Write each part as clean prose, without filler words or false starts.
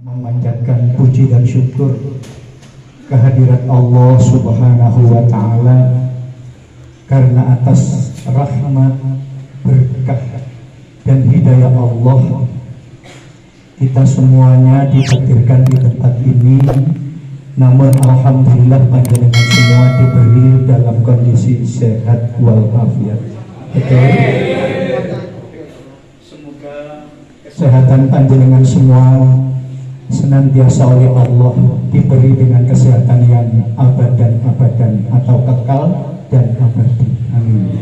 Memanjatkan puji dan syukur kehadirat Allah Subhanahu wa Ta'ala, karena atas rahmat, berkah dan hidayah Allah kita semuanya ditakdirkan di tempat ini. Namun alhamdulillah panjenengan semua diberi dalam kondisi sehat walafiat. Betul? Semoga kesehatan panjenengan semua senantiasa oleh Allah diberi dengan kesehatan yang abadan atau kekal dan abadi. Amin.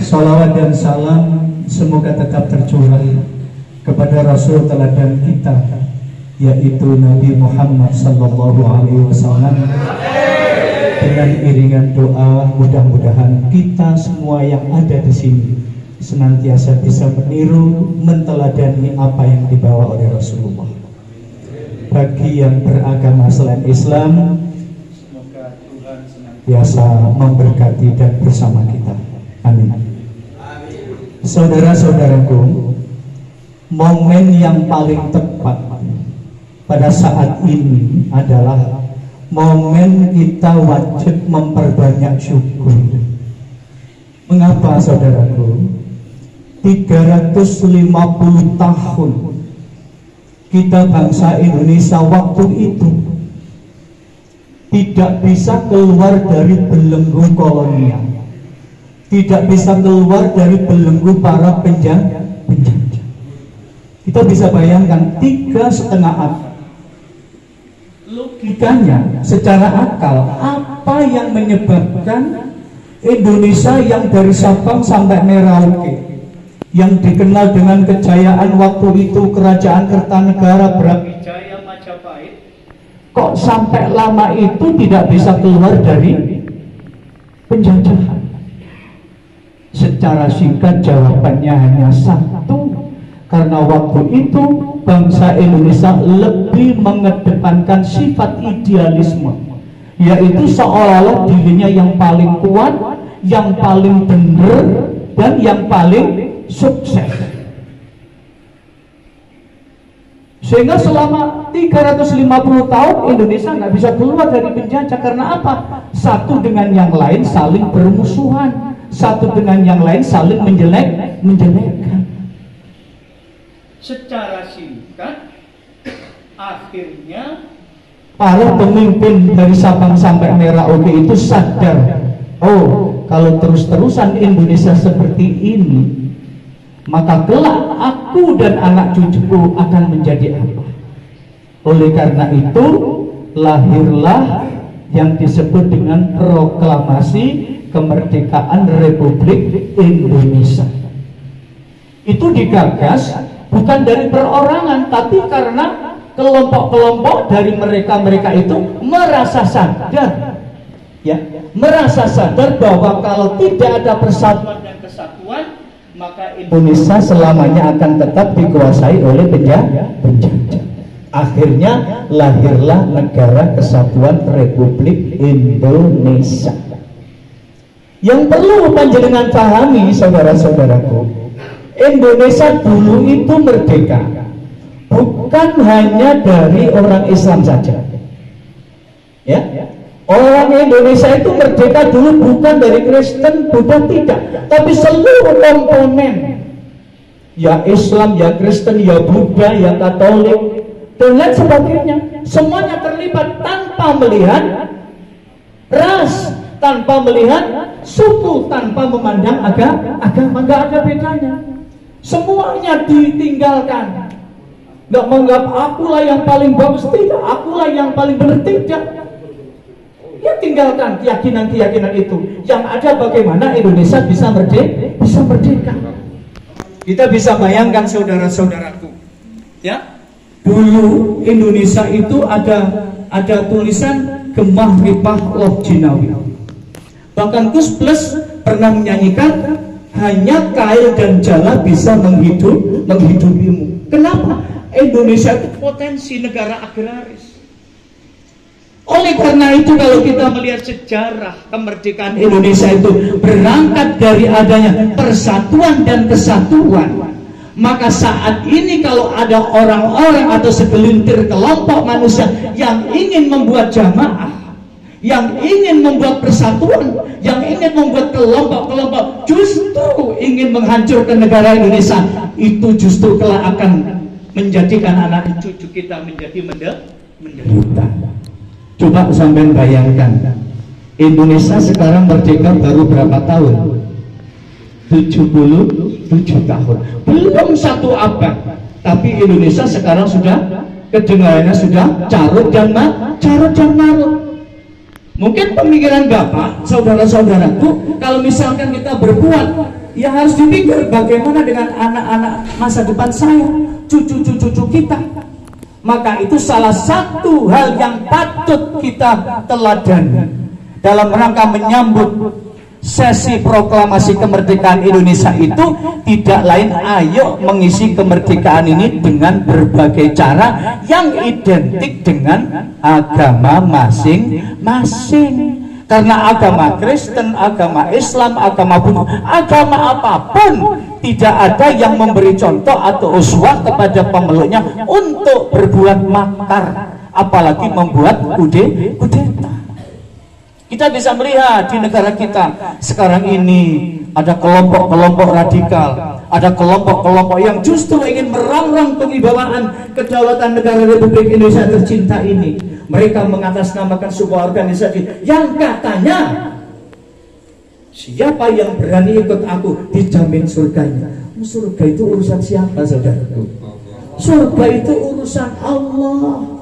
Salawat dan salam semoga tetap tercurah kepada Rasul teladan kita, yaitu Nabi Muhammad sallallahu alaihi wasallam. Dengan iringan doa, mudah-mudahan kita semua yang ada di sini senantiasa bisa meniru, menteladani apa yang dibawa oleh Rasulullah. Bagi yang beragama selain Islam, semoga Tuhan senantiasa memberkati dan bersama kita. Amin. Saudara-saudaraku, momen yang paling tepat pada saat ini adalah momen kita wajib memperbanyak syukur. Mengapa, saudaraku? 350 tahun kita bangsa Indonesia waktu itu tidak bisa keluar dari belenggu kolonial, tidak bisa keluar dari belenggu para penjajah. Kita bisa bayangkan 3,5 abad. Logikanya secara akal, apa yang menyebabkan Indonesia yang dari Sabang sampai Merauke, yang dikenal dengan kejayaan waktu itu Kerajaan Kertanegara, Brawijaya, Majapahit, kok sampai lama itu tidak bisa keluar dari penjajahan? Secara singkat jawabannya hanya satu, karena waktu itu bangsa Indonesia lebih mengedepankan sifat idealisme, yaitu seolah-olah dirinya yang paling kuat, yang paling benar, dan yang paling sukses. Sehingga selama 350 tahun Indonesia nggak bisa keluar dari penjajah. Karena apa? Satu dengan yang lain saling bermusuhan, satu dengan yang lain saling menjelekkan. Secara singkat, akhirnya para pemimpin dari Sabang sampai Merauke itu sadar, oh, kalau terus-terusan Indonesia seperti ini, maka kelak aku dan anak cucuku akan menjadi apa? Oleh karena itu lahirlah yang disebut dengan Proklamasi Kemerdekaan Republik Indonesia. Itu digagas bukan dari perorangan, tapi karena kelompok-kelompok dari mereka itu merasa sadar, ya, merasa sadar bahwa kalau tidak ada persatuan dan kesatuan, maka Indonesia selamanya akan tetap dikuasai oleh penjajah. Akhirnya lahirlah Negara Kesatuan Republik Indonesia. Yang perlu panjenengan pahami, saudara-saudaraku, Indonesia dulu itu merdeka bukan hanya dari orang Islam saja, ya. Orang Indonesia itu merdeka dulu bukan dari Kristen, Buddha, tidak, tapi seluruh komponen, ya Islam, ya Kristen, ya Buddha, ya Katolik, dan lain sebagainya, semuanya terlibat tanpa melihat ras, tanpa melihat suku, tanpa memandang agama, nggak ada bedanya. Semuanya ditinggalkan. Nggak menganggap akulah yang paling bagus, tidak, akulah yang paling benar, tidak. Ya tinggalkan keyakinan-keyakinan itu. Yang ada bagaimana Indonesia bisa merdeka. Kita bisa bayangkan, saudara-saudaraku, ya, dulu Indonesia itu ada tulisan Gemah Ripah Loh Jinawi. Bahkan Gus Plus pernah menyanyikan, hanya kail dan jala bisa menghidupimu. Kenapa? Indonesia itu potensi negara agraris. Oleh karena itu, kalau kita melihat sejarah kemerdekaan Indonesia itu berangkat dari adanya persatuan dan kesatuan, Maka saat ini kalau ada orang-orang atau segelintir kelompok manusia yang ingin membuat jamaah, yang ingin membuat persatuan, yang ingin membuat kelompok-kelompok, justru ingin menghancurkan negara Indonesia, itu justru kelak akan menjadikan anak cucu kita menjadi menderita. Coba sampai bayangkan, Indonesia sekarang merdeka baru berapa tahun? 77 tahun, belum satu abad, tapi Indonesia sekarang sudah kedengarannya sudah carut dan marut. Mungkin pemikiran Bapak, saudara-saudaraku, kalau misalkan kita berbuat, ya harus dipikir bagaimana dengan anak-anak masa depan saya, cucu-cucu kita. Maka itu salah satu hal yang patut kita teladani dalam rangka menyambut sesi proklamasi kemerdekaan Indonesia itu tidak lain, ayo mengisi kemerdekaan ini dengan berbagai cara yang identik dengan agama masing-masing. Karena agama Kristen, agama Islam, agama Buddha, agama apapun tidak ada yang memberi contoh atau uswah kepada pemeluknya untuk berbuat makar, apalagi membuat kudeta. Kita bisa melihat di negara kita sekarang ini ada kelompok-kelompok radikal, ada kelompok-kelompok yang justru ingin merongrong kewibawaan kedaulatan negara Republik Indonesia tercinta ini. Mereka mengatasnamakan sebuah organisasi yang katanya siapa yang berani ikut aku dijamin surganya. Surga itu urusan siapa, saudaraku? Surga itu urusan Allah.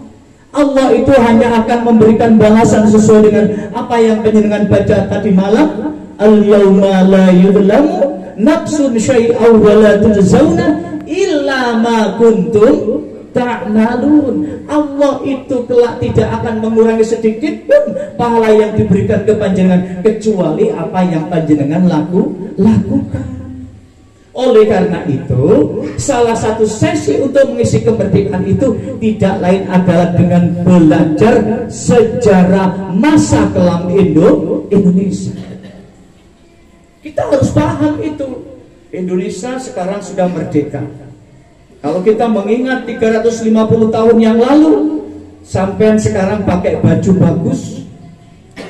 Allah itu hanya akan memberikan balasan sesuai dengan apa yang penjenengan baca tadi malam. Al-yawma la yudlamu nafsun syai'aw wa la tujzauna illa ma kuntum ta'malun. Allah itu kelak tidak akan mengurangi sedikit pun pahala yang diberikan ke panjenengan kecuali apa yang panjenengan lakukan. Oleh karena itu, salah satu sesi untuk mengisi kemerdekaan itu tidak lain adalah dengan belajar sejarah masa kelam Indonesia. Kita harus paham itu. Indonesia sekarang sudah merdeka. Kalau kita mengingat 350 tahun yang lalu, sampean sekarang pakai baju bagus,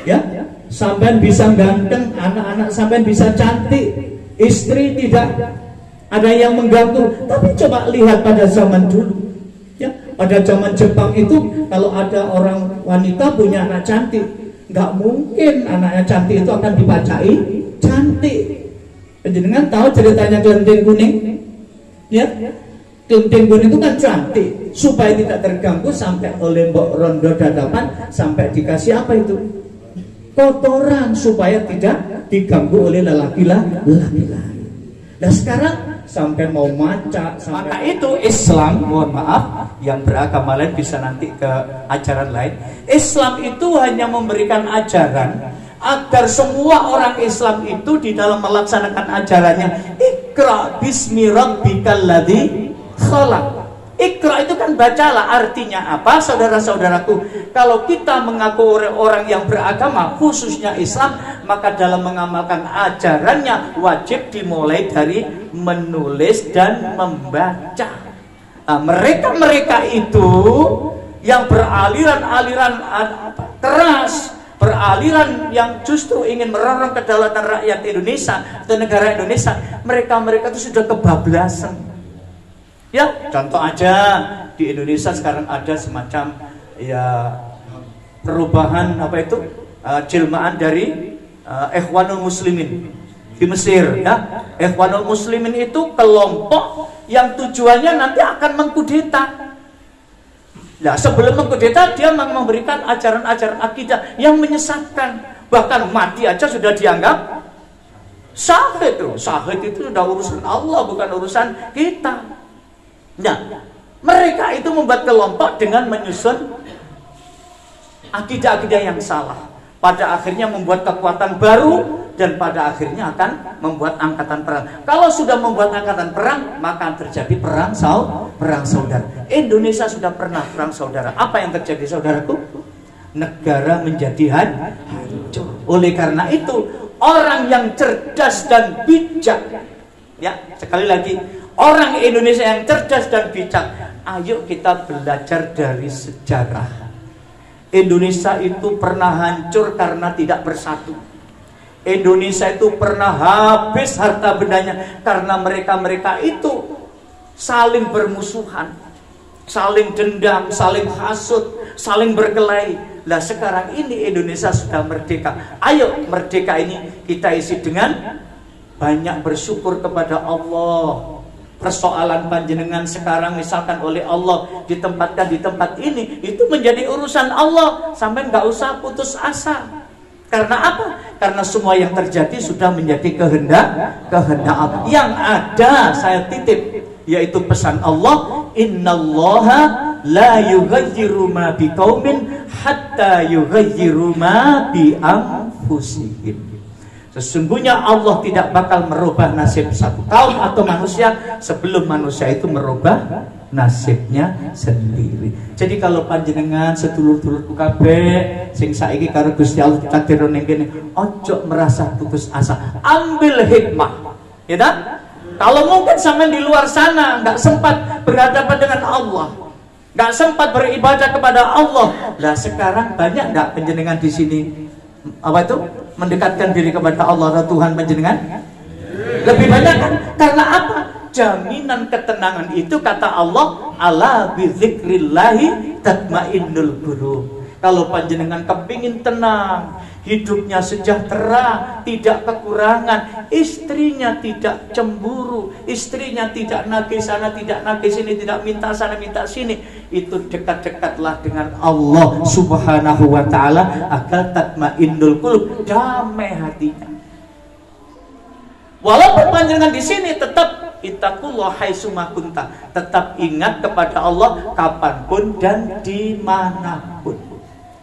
ya, sampean bisa ganteng, anak-anak sampean bisa cantik, istri tidak ada yang mengganggu. Tapi coba lihat pada zaman dulu, ya, pada zaman Jepang itu kalau ada orang wanita punya anak cantik, nggak mungkin anaknya cantik itu akan dibacai cantik. Penjenengan tahu ceritanya kelenteng kuning, ya? Kelenteng kuning itu kan cantik, supaya tidak terganggu sampai oleh mbok rondo dadapan, sampai dikasih apa itu? Kotoran, supaya tidak diganggu oleh lelaki-lelaki. Nah sekarang sampai mau maca, maka itu Islam, mohon maaf, yang beragama lain bisa nanti ke ajaran lain. Islam itu hanya memberikan ajaran agar semua orang Islam itu di dalam melaksanakan ajarannya, Iqra bismi rabbikal ladzi khalaq. Iqra itu kan bacalah, artinya apa, saudara-saudaraku? Kalau kita mengaku orang yang beragama, khususnya Islam, maka dalam mengamalkan ajarannya wajib dimulai dari menulis dan membaca. Nah, mereka itu yang beraliran-aliran keras, beraliran yang justru ingin merongrong kedaulatan rakyat Indonesia atau negara Indonesia, mereka itu sudah kebablasan. Ya, contoh aja di Indonesia sekarang ada semacam ya perubahan apa itu jelmaan dari Ikhwanul Muslimin di Mesir, ya. Ikhwanul Muslimin itu kelompok yang tujuannya nanti akan mengkudeta. Nah, sebelum mengkudeta dia memberikan ajaran-ajaran akidah yang menyesatkan, bahkan mati aja sudah dianggap syahid. Syahid itu sudah urusan Allah, bukan urusan kita. Nah, mereka itu membuat kelompok dengan menyusun akidah-akidah yang salah. Pada akhirnya membuat kekuatan baru dan pada akhirnya akan membuat angkatan perang. Kalau sudah membuat angkatan perang, maka terjadi perang saudara. Indonesia sudah pernah perang saudara. Apa yang terjadi, saudaraku? Negara menjadi hancur. Oleh karena itu, orang yang cerdas dan bijak, ya, sekali lagi, orang Indonesia yang cerdas dan bijak. Ayo kita belajar dari sejarah. Indonesia itu pernah hancur karena tidak bersatu. Indonesia itu pernah habis harta bendanya karena mereka-mereka itu saling bermusuhan, saling dendam, saling hasut, saling berkelahi. Lah sekarang ini Indonesia sudah merdeka. Ayo merdeka ini kita isi dengan banyak bersyukur kepada Allah. Persoalan panjenengan sekarang misalkan oleh Allah ditempatkan di tempat ini, itu menjadi urusan Allah. Sampai nggak usah putus asa. Karena apa? Karena semua yang terjadi sudah menjadi kehendak Allah. Yang ada saya titip, yaitu pesan Allah, innallaha la yughayyiru ma biqaumin hatta yughayyiru ma bi anfusihim. Sesungguhnya Allah tidak bakal merubah nasib satu kaum atau manusia sebelum manusia itu merubah nasibnya sendiri. Jadi kalau panjenengan sedulur-dulur kabeh sing saiki karo Gusti Allah takdir ning kene, ojo merasa putus asa, ambil hikmah. Ya tak? Kalau mungkin sampean di luar sana nggak sempat berhadapan dengan Allah, nggak sempat beribadah kepada Allah. Lah sekarang banyak nggak panjenengan di sini apa itu mendekatkan diri kepada Allah atau Tuhan panjenengan? Lebih banyak kan? Karena apa? Jaminan ketenangan itu kata Allah, ala bizikrillahi tatmainnul qulub. Kalau panjenengan kepingin tenang, hidupnya sejahtera, tidak kekurangan, istrinya tidak cemburu, istrinya tidak nagih sana, tidak nagih sini, tidak minta sana, minta sini, itu dekat-dekatlah dengan Allah Subhanahu wa ta'ala agar tatmainnul qulub, damai hatinya. Walaupun panjenengan di sini tetap ittaqullah haitsuma kunta, tetap ingat kepada Allah kapanpun dan dimanapun.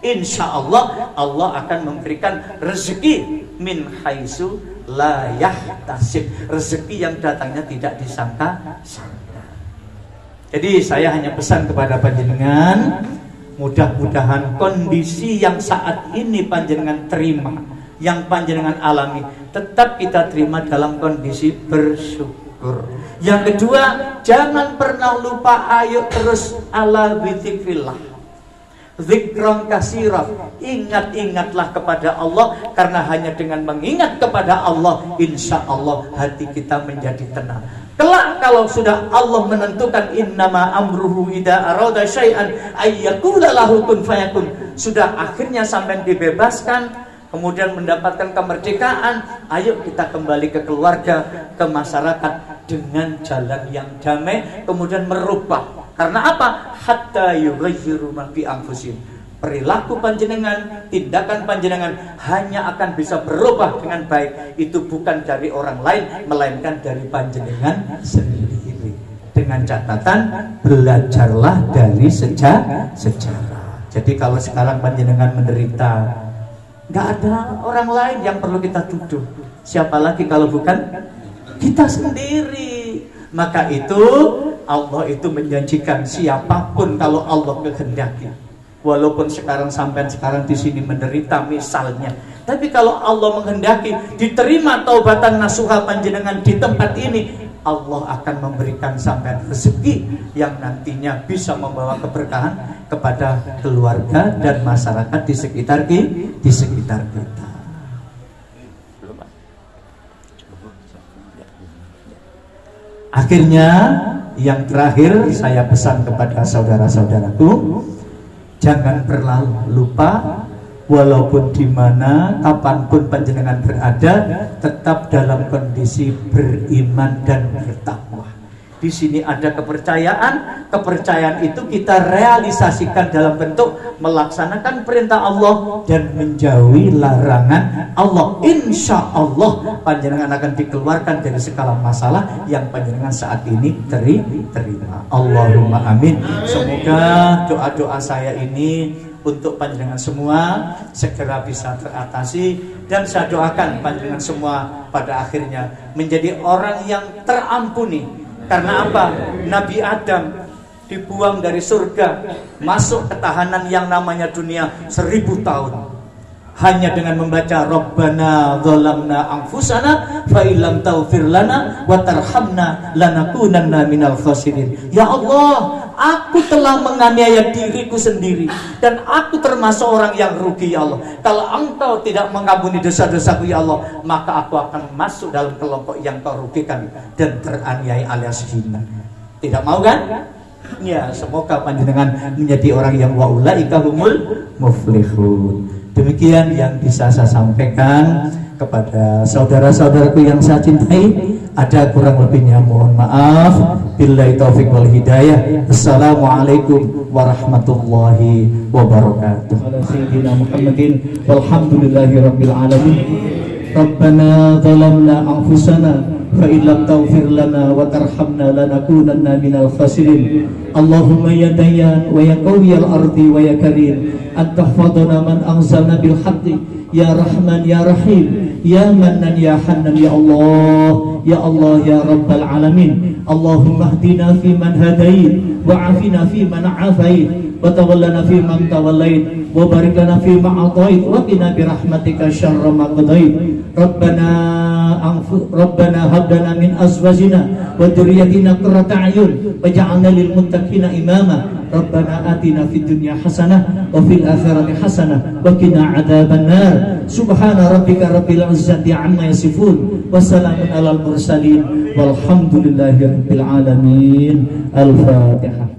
Insya Allah Allah akan memberikan rezeki min haitsu la yahtasib, rezeki yang datangnya tidak disangka-sangka. Jadi saya hanya pesan kepada panjenengan, mudah-mudahan kondisi yang saat ini panjenengan terima, yang panjenengan alami, tetap kita terima dalam kondisi bersyukur. Yang kedua, jangan pernah lupa, ayo terus ala bizikrillah, zikron kasirah, ingat-ingatlah kepada Allah, karena hanya dengan mengingat kepada Allah, insya Allah hati kita menjadi tenang. Kelak kalau sudah Allah menentukan innama amruhu idza arada syai'an ayyaqula lahu kun fayakun, sudah akhirnya sampai dibebaskan, kemudian mendapatkan kemerdekaan, ayo kita kembali ke keluarga, ke masyarakat dengan jalan yang damai, kemudian merubah. Karena apa? Hatta yughayyiru ma bi anfusihim. Perilaku panjenengan, tindakan panjenengan hanya akan bisa berubah dengan baik. Itu bukan dari orang lain, melainkan dari panjenengan sendiri. Dengan catatan, belajarlah dari sejarah. Jadi kalau sekarang panjenengan menderita, nggak ada orang lain yang perlu kita tuduh. Siapa lagi kalau bukan kita sendiri? Maka itu Allah itu menjanjikan siapapun kalau Allah kehendaki. Walaupun sekarang sampai sekarang di sini menderita misalnya, tapi kalau Allah menghendaki diterima taubatan nasuha panjenengan di tempat ini, Allah akan memberikan sampai rezeki yang nantinya bisa membawa keberkahan kepada keluarga dan masyarakat di sekitar kita. Akhirnya yang terakhir saya pesan kepada saudara-saudaraku, jangan pernah lupa, walaupun di mana kapanpun panjenengan berada, tetap dalam kondisi beriman dan bertakwa. Di sini ada kepercayaan, kepercayaan itu kita realisasikan dalam bentuk melaksanakan perintah Allah dan menjauhi larangan Allah. Insya Allah panjenengan akan dikeluarkan dari segala masalah yang panjenengan saat ini terima. Allahumma amin. Semoga doa-doa saya ini untuk panjenengan semua segera bisa teratasi, dan saya doakan panjenengan semua pada akhirnya menjadi orang yang terampuni. Karena apa? Nabi Adam dibuang dari surga, masuk ke tahanan yang namanya dunia 1000 tahun. hanya dengan membaca Rabbana dzalamna anfusana fa illam taghfir lana wa tarhamna lanakunanna minal khasirin. Ya Allah, aku telah menganiaya diriku sendiri dan aku termasuk orang yang rugi ya Allah. Kalau Engkau tidak mengampuni dosa-dosaku ya Allah, maka aku akan masuk dalam kelompok yang Kau rugikan dan teraniaya alias hina. Tidak mau kan? Ya, semoga panjenengan menjadi orang yang wa ulaika humul muflihun. Demikian yang bisa saya sampaikan kepada saudara-saudaraku yang saya cintai. Ada kurang lebihnya mohon maaf. Billahi taufiq wal hidayah. Assalamualaikum warahmatullahi wabarakatuh. Sayyidina Muhammadin walhamdulillahi rabbil alamin. Rabbana zalamna anfusana fa illam taghfir lana wa tarhamna lanakunanna minal khasirin. Allahumma ya dayyan wa ya qawiyal ardi wa ya karim antahfadana man anzalna bil haqqi ya rahman ya rahim ya mannan ya hannan ya Allah ya rabbal alamin. Allahumma hdina fi man hadait wa afina fi man afait wa tawallana fi man tawallait wa barik lana fi ma atait wa qina bi rahmatika syarra ma qadait. Rabbana hab lana min azwajina wa dhurriyyatina qurrata a'yun waj'alna lil muttaqina imama. Rabbana atina fid dunya hasanah wa fil akhirati hasanah wa qina adzabannar. Subhana rabbika rabbil izzati amma yasifun wa salamun alal mursalin walhamdulillahi rabbil alamin. Al-Fatihah.